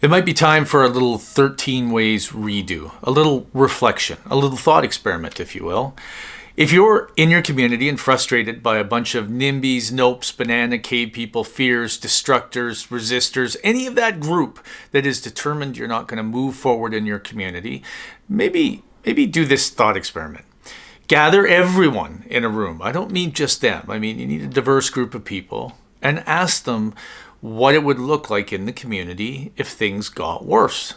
It might be time for a little 13 ways redo, a little reflection, a little thought experiment, if you will. If you're in your community and frustrated by a bunch of NIMBYs, NOPEs, banana cave people, fears, destructors, resistors, any of that group that is determined you're not going to move forward in your community, maybe do this thought experiment. Gather everyone in a room. I don't mean just them. I mean, you need a diverse group of people, and ask them what it would look like in the community if things got worse.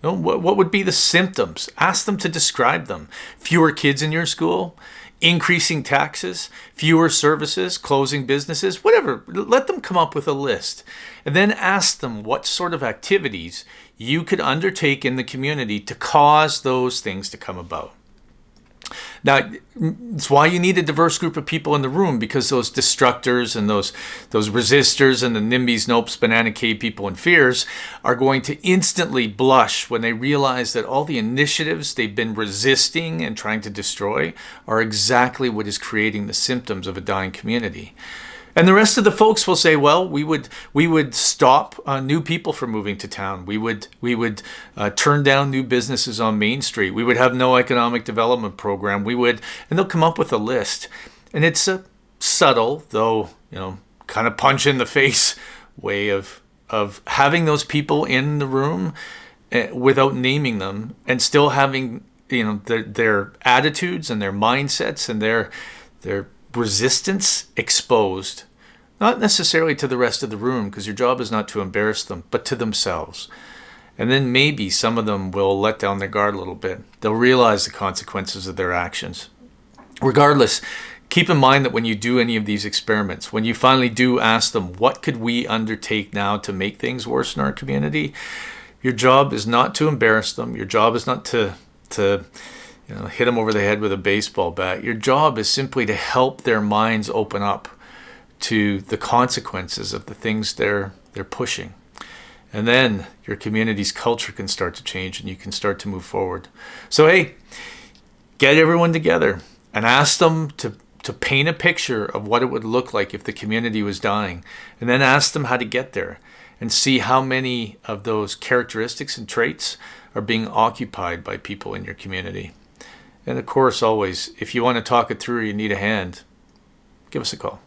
You know, what would be the symptoms? Ask them to describe them. Fewer kids in your school, increasing taxes, fewer services, closing businesses, whatever. Let them come up with a list. And then ask them what sort of activities you could undertake in the community to cause those things to come about. Now, it's why you need a diverse group of people in the room, because those destructors and those resistors and the NIMBYs, NOPEs, banana cave people and fears are going to instantly blush when they realize that all the initiatives they've been resisting and trying to destroy are exactly what is creating the symptoms of a dying community. And the rest of the folks will say, well, we would stop new people from moving to town. We would turn down new businesses on Main Street. We would have no economic development program. And they'll come up with a list. And it's a subtle, though, kind of punch in the face way of having those people in the room without naming them, and still having, their attitudes and their mindsets and their resistance exposed, not necessarily to the rest of the room, because your job is not to embarrass them, but to themselves. And then maybe some of them will let down their guard a little bit. They'll realize the consequences of their actions. Regardless, keep in mind that when you do any of these experiments, when you finally do ask them, what could we undertake now to make things worse in our community? Your job is not to embarrass them. Your job is not to hit them over the head with a baseball bat. Your job is simply to help their minds open up to the consequences of the things they're pushing. And then your community's culture can start to change and you can start to move forward. So, hey, get everyone together and ask them to paint a picture of what it would look like if the community was dying. And then ask them how to get there, and see how many of those characteristics and traits are being occupied by people in your community. And of course, always, if you want to talk it through or you need a hand, give us a call.